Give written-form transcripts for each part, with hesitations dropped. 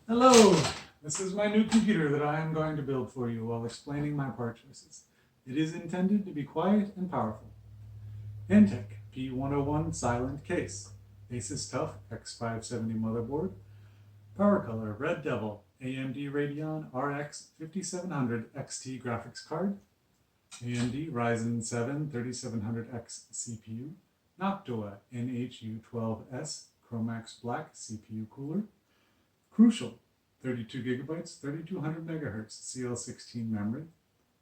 Hello! This is my new computer that I am going to build for you while explaining my part choices. It is intended to be quiet and powerful. Antec P101 Silent case, Asus TUF X570 motherboard, PowerColor Red Devil AMD Radeon RX 5700 XT graphics card, AMD Ryzen 7 3700X CPU, Noctua NH-U12S chromax.black CPU cooler, Crucial 32 gigabytes, 3200 megahertz CL16 memory,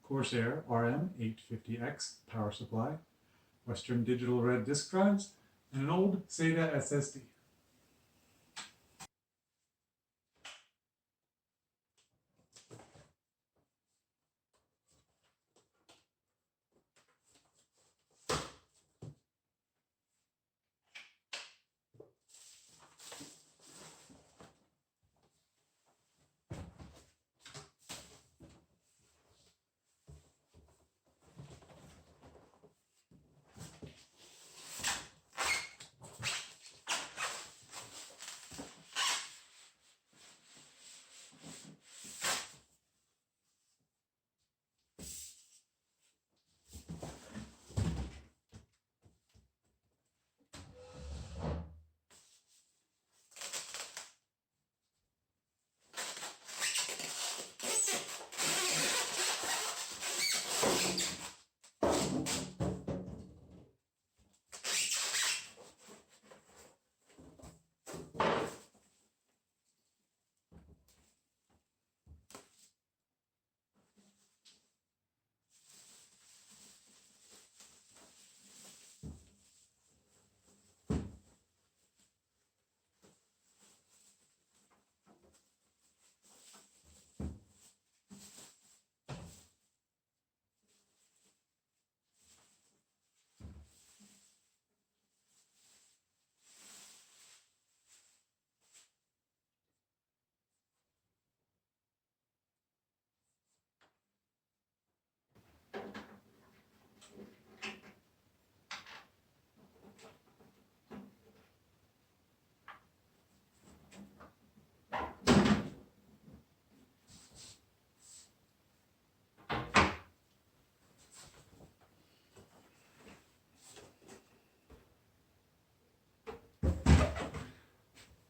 Corsair RM850X power supply, Western Digital Red disk drives, and an old SATA SSD.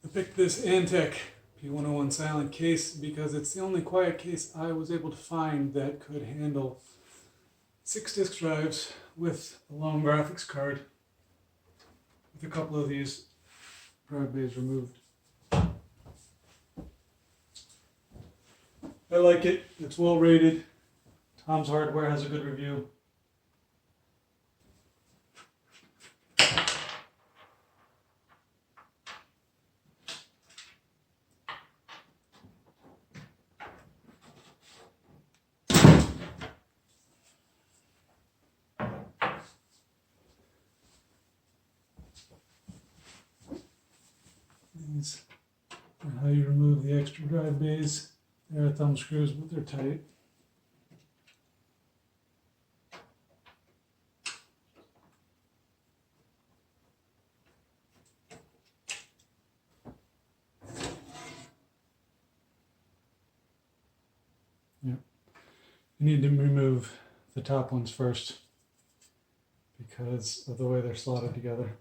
I picked this Antec P101 Silent case because it's the only quiet case I was able to find that could handle 6 disk drives with a long graphics card with a couple of these drive bays removed. I like it. It's well rated. Tom's Hardware has a good review. These are how you remove the extra drive bays. They're thumb screws, but they're tight. Yep. You need to remove the top ones first because of the way they're slotted together.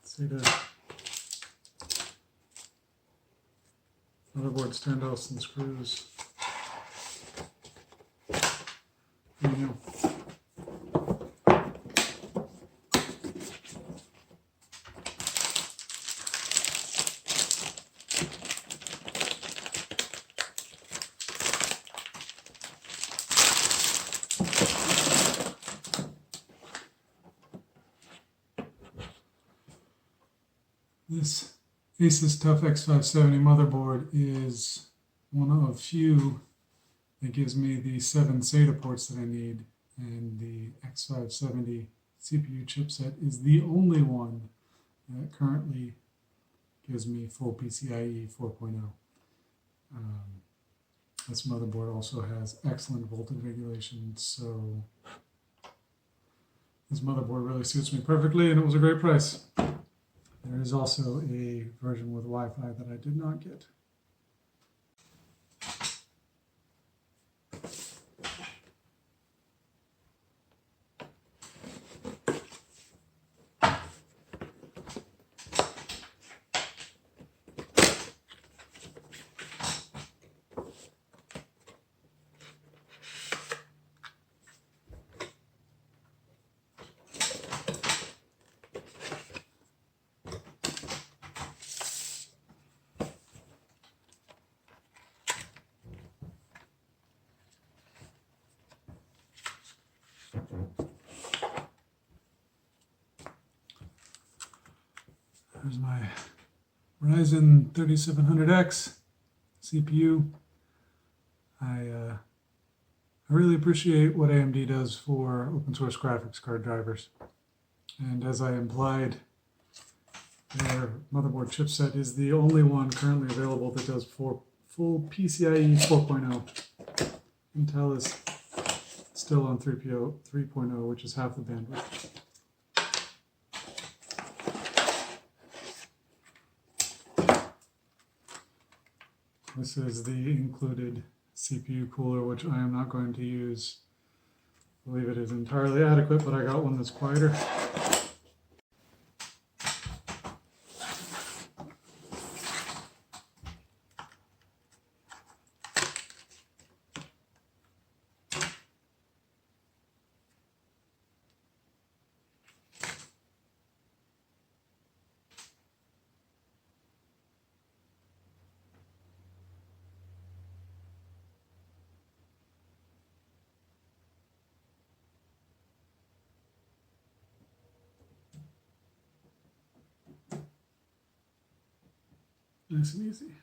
See the motherboard standoffs and screws. There you go. This Asus TUF X570 motherboard is one of few It gives me the 7 SATA ports that I need, and the X570 CPU chipset is the only one that currently gives me full PCIe 4.0. This motherboard also has excellent voltage regulation, so this motherboard really suits me perfectly, and it was a great price. There is also a version with Wi-Fi that I did not get. There's my Ryzen 3700X CPU. I really appreciate what AMD does for open source graphics card drivers. And as I implied, their motherboard chipset is the only one currently available that does full PCIe 4.0. Intel is still on 3.0, which is half the bandwidth. This is the included CPU cooler, which I am not going to use. I believe it is entirely adequate, but I got one that's quieter. Nice and easy.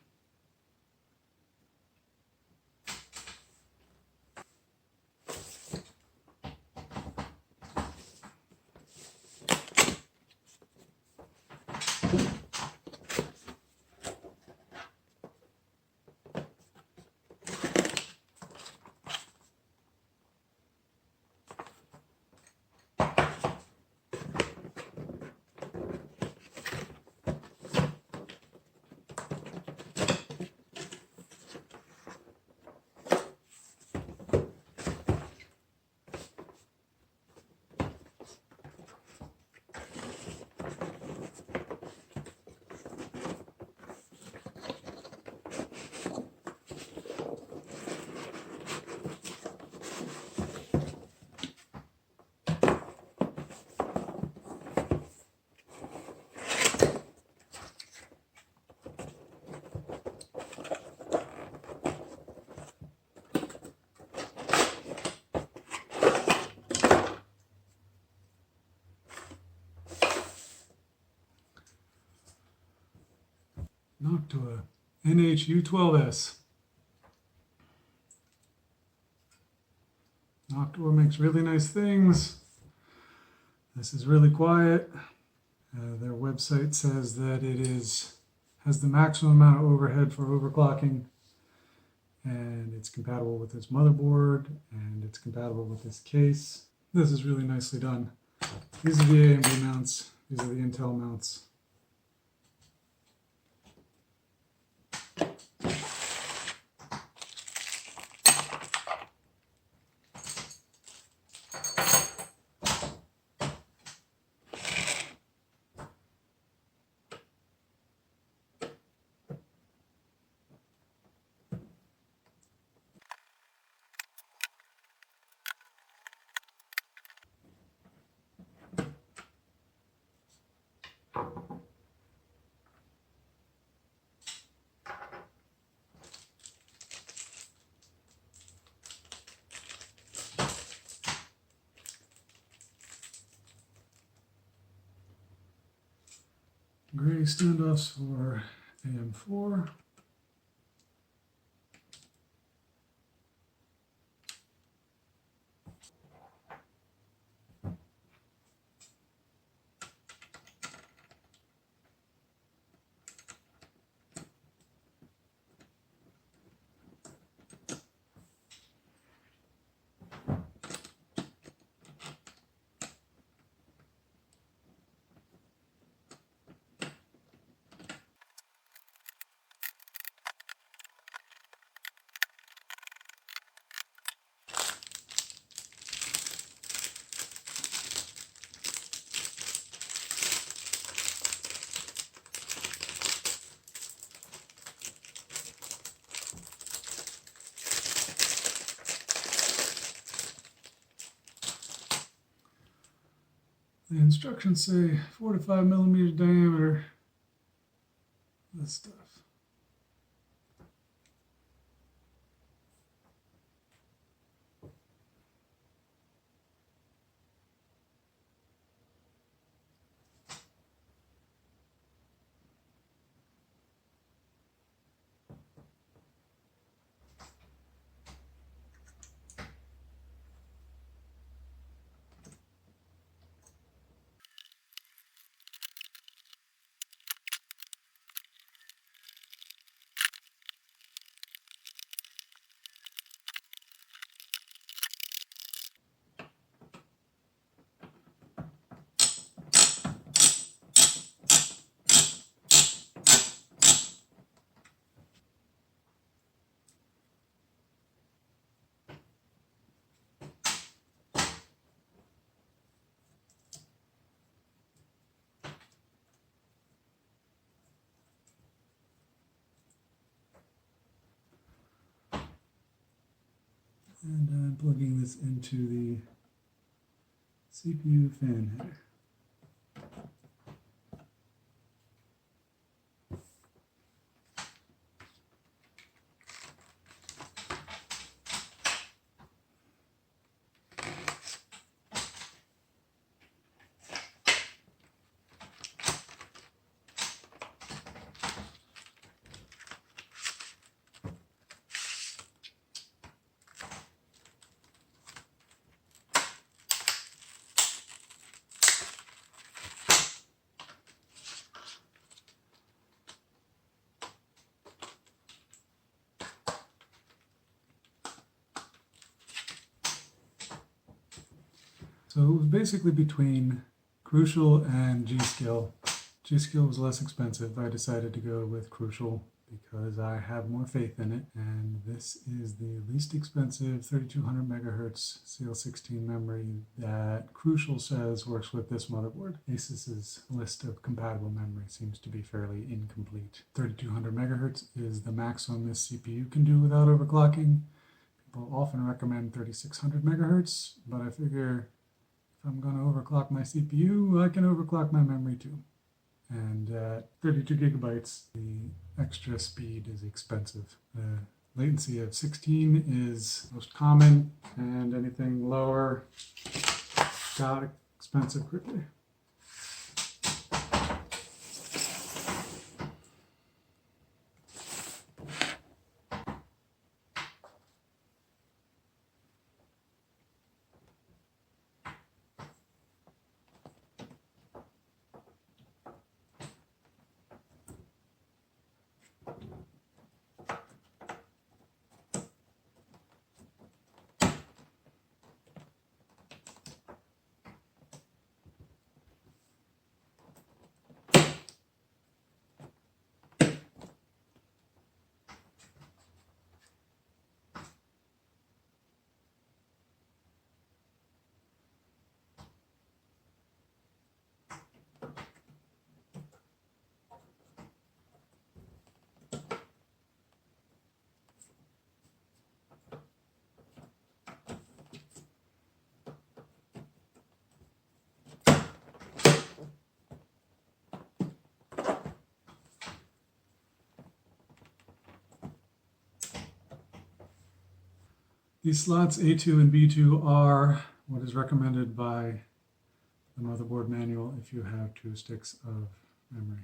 Noctua NH-U12S. Noctua makes really nice things. This is really quiet. Their website says that it has the maximum amount of overhead for overclocking, and it's compatible with this motherboard, and it's compatible with this case. This is really nicely done. These are the AMD mounts. These are the Intel mounts. Gray standoffs for AM4. The instructions say 4 to 5 millimeters diameter. This stuff. And I'm plugging this into the CPU fan header. So it was basically between Crucial and G-Skill. G-Skill was less expensive. I decided to go with Crucial because I have more faith in it. And this is the least expensive 3200 megahertz CL16 memory that Crucial says works with this motherboard. Asus's list of compatible memory seems to be fairly incomplete. 3200 megahertz is the maximum this CPU can do without overclocking. People often recommend 3600 megahertz, but I figure if I'm going to overclock my CPU, I can overclock my memory too. And at 32 gigabytes, the extra speed is expensive. The latency of 16 is most common, and anything lower got expensive quickly. These slots A2 and B2 are what is recommended by the motherboard manual if you have 2 sticks of memory.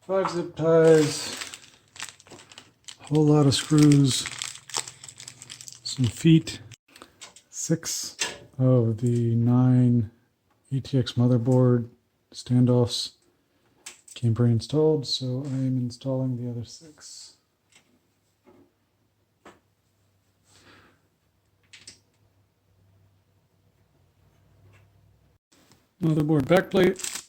Five zip ties, a whole lot of screws, some feet, 6 of the 9 ATX motherboard standoffs came pre-installed, so I am installing the other 6. Motherboard backplate.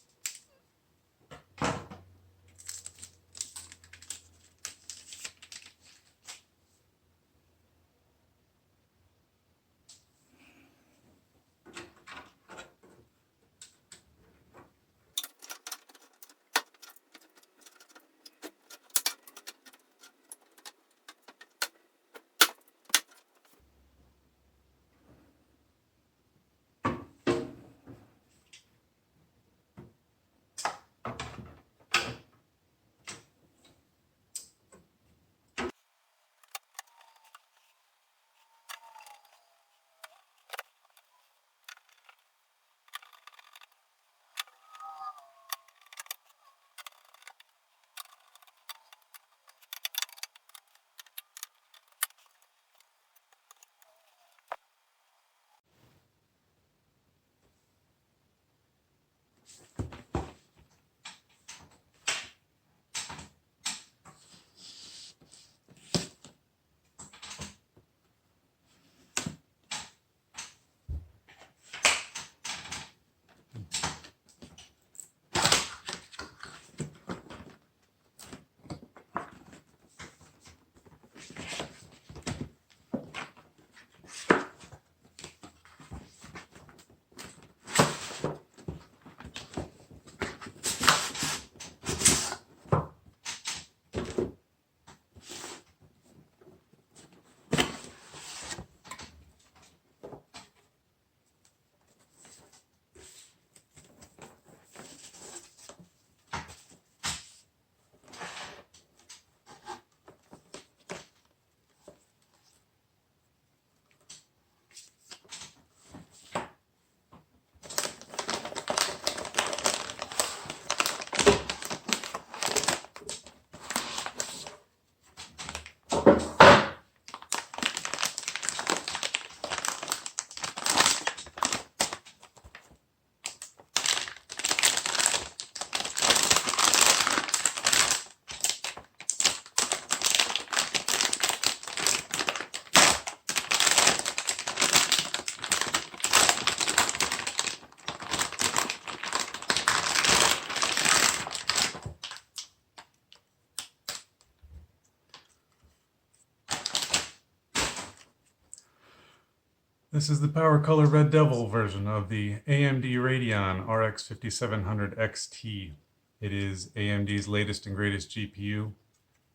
This is the PowerColor Red Devil version of the AMD Radeon RX 5700 XT. It is AMD's latest and greatest GPU.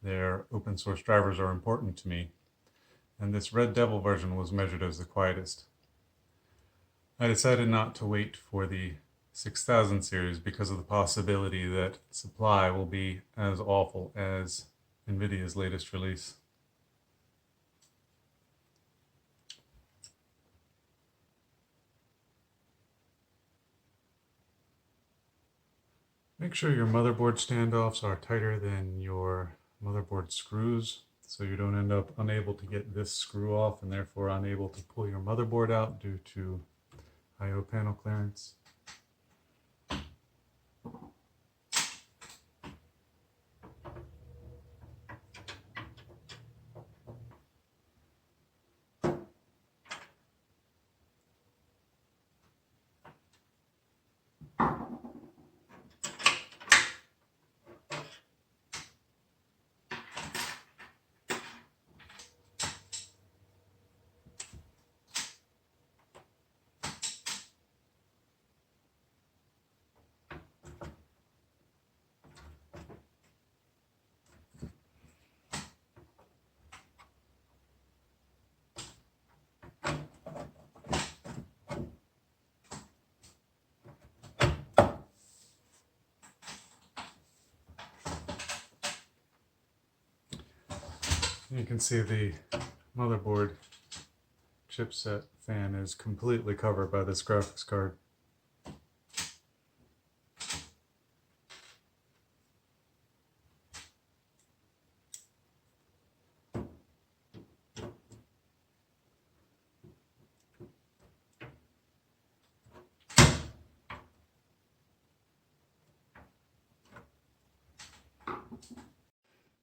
Their open source drivers are important to me, and this Red Devil version was measured as the quietest. I decided not to wait for the 6000 series because of the possibility that supply will be as awful as NVIDIA's latest release. Make sure your motherboard standoffs are tighter than your motherboard screws so you don't end up unable to get this screw off and therefore unable to pull your motherboard out due to I/O panel clearance. You can see the motherboard chipset fan is completely covered by this graphics card.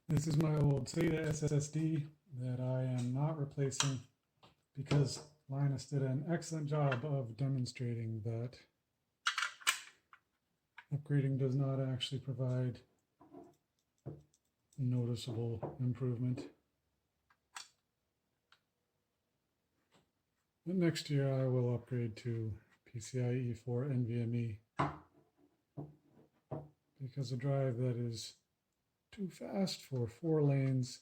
This is my old SATA SSD that I am not replacing because Linus did an excellent job of demonstrating that Upgrading does not actually provide noticeable improvement. But next year I will upgrade to PCIe 4 NVMe because a drive that is too fast for 4 lanes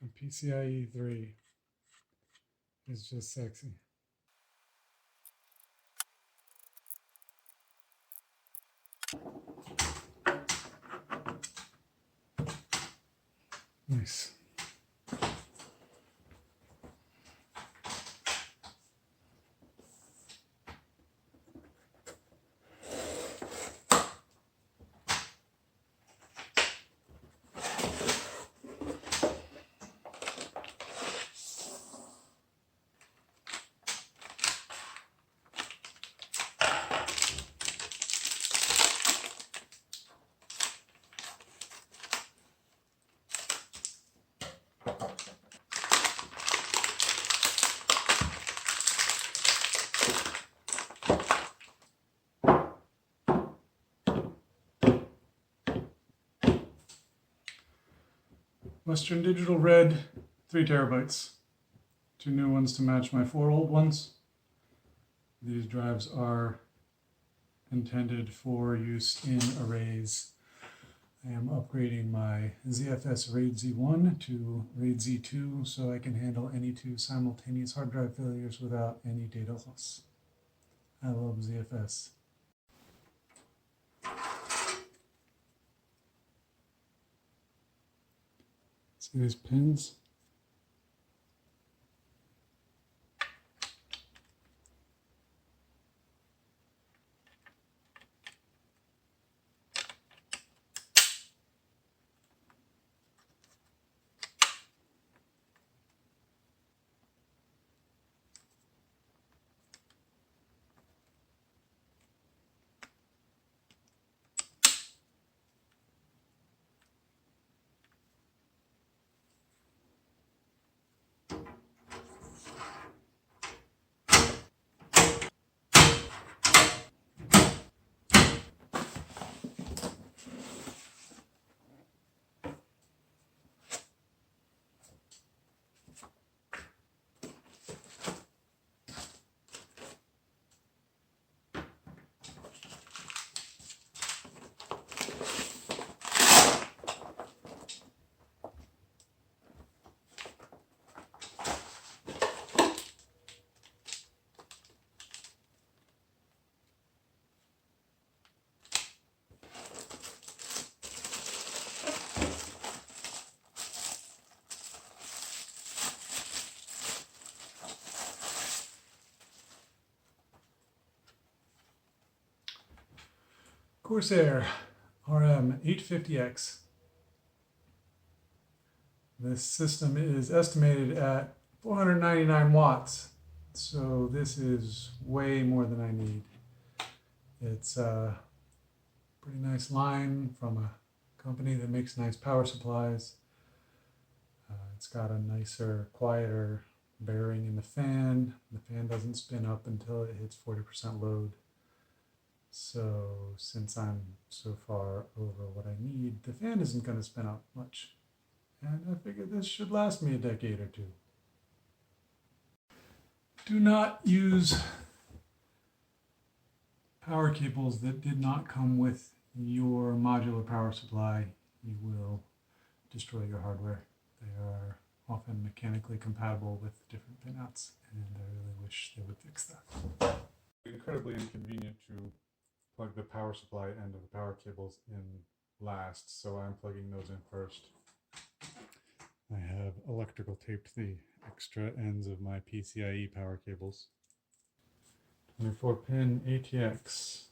and PCIe 3 is just sexy. Nice. Western Digital Red, 3 terabytes. 2 new ones to match my 4 old ones. These drives are intended for use in arrays. I am upgrading my ZFS RAID Z1 to RAID Z2 so I can handle any 2 simultaneous hard drive failures without any data loss. I love ZFS. See these pins? Corsair RM850X. This system is estimated at 499 watts, so this is way more than I need. It's a pretty nice line from a company that makes nice power supplies. It's got a nicer, quieter bearing in the fan. The fan doesn't spin up until it hits 40% load. So since I'm so far over what I need, the fan isn't going to spin up much. And I figured this should last me a decade or 2. Do not use power cables that did not come with your modular power supply. You will destroy your hardware. They are often mechanically compatible with different pinouts, and I really wish they would fix that. Incredibly inconvenient to plug the power supply end of the power cables in last, so I'm plugging those in first. I have electrical taped the extra ends of my PCIe power cables. 24 pin ATX.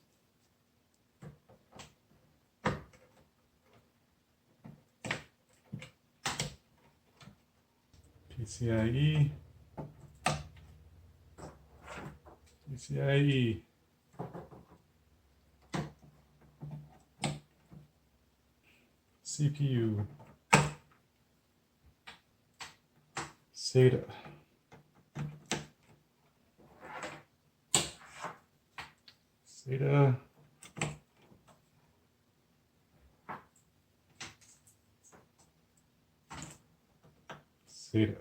PCIe. PCIe. CPU, SATA, SATA, SATA.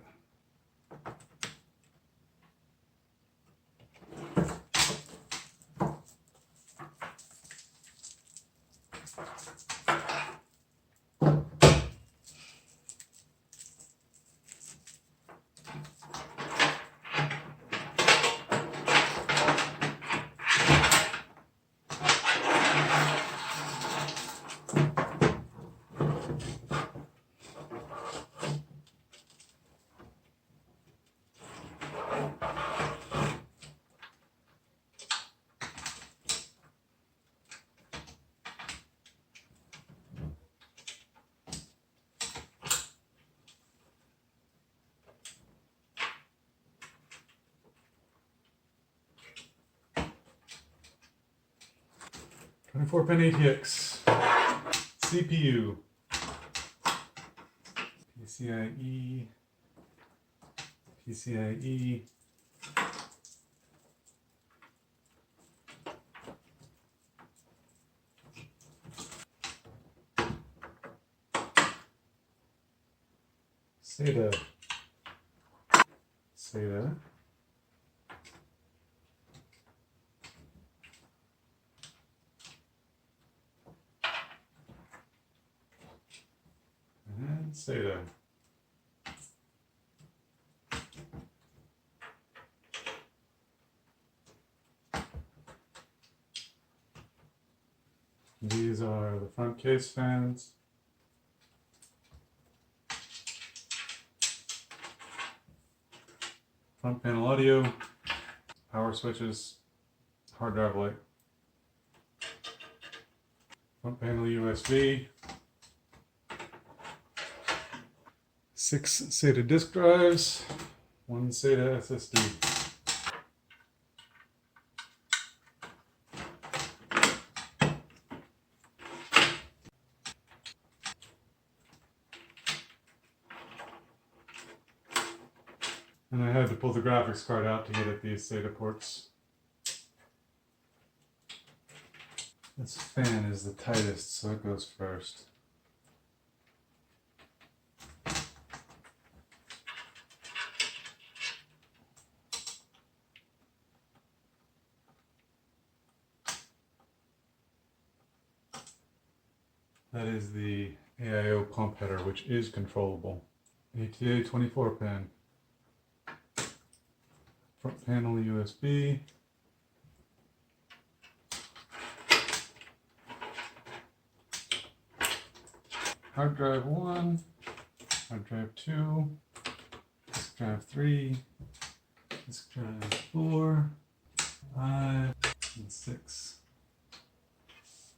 Four-pin ATX, CPU, PCIe, PCIe, SATA, SATA, and SATA. These are the front case fans. Front panel audio, power switches, hard drive light. Front panel USB. 6 SATA disk drives, 1 SATA SSD. And I had to pull the graphics card out to get at these SATA ports. This fan is the tightest, so it goes first. That is the AIO pump header, which is controllable. ATA 24-pin. Front panel USB. Hard drive 1, hard drive 2, disk drive 3, disk drive 4, 5, and 6.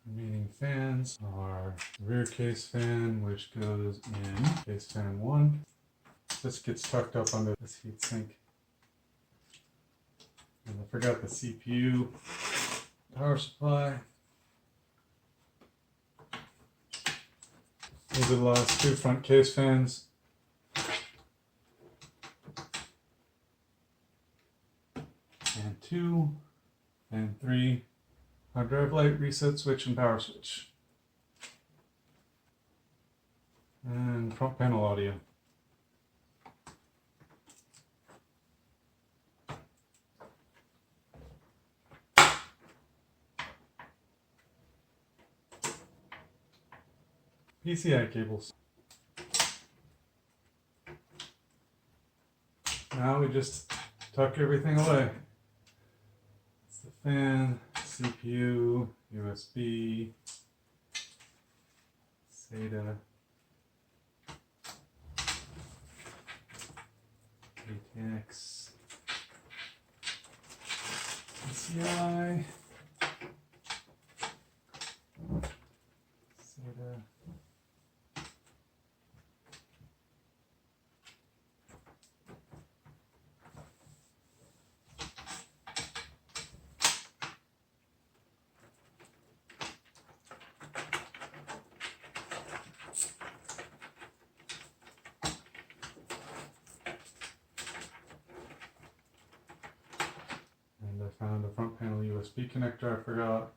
Remaining fans are rear case fan, which goes in case fan 1. This gets tucked up under this heatsink. And I forgot the CPU, power supply. These are the last 2 front case fans. And 2, and 3. Hard drive light, reset switch, and power switch. And front panel audio. PCI cables. Now we just tuck everything away. It's the fan, CPU, USB, SATA, ATX, PCI, SATA. And I found a front panel USB connector I forgot.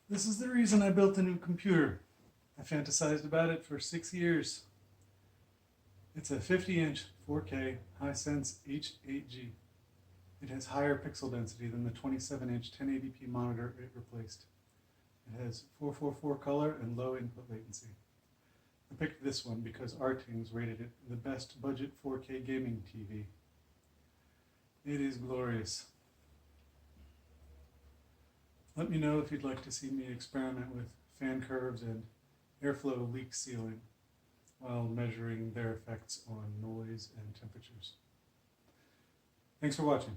This is the reason I built a new computer. I fantasized about it for 6 years. It's a 50-inch 4K Hisense H8G. It has higher pixel density than the 27-inch 1080p monitor it replaced. It has 444 color and low input latency. I picked this one because RTings rated it the best budget 4K gaming TV. It is glorious. Let me know if you'd like to see me experiment with fan curves and airflow leak sealing while measuring their effects on noise and temperatures. Thanks for watching.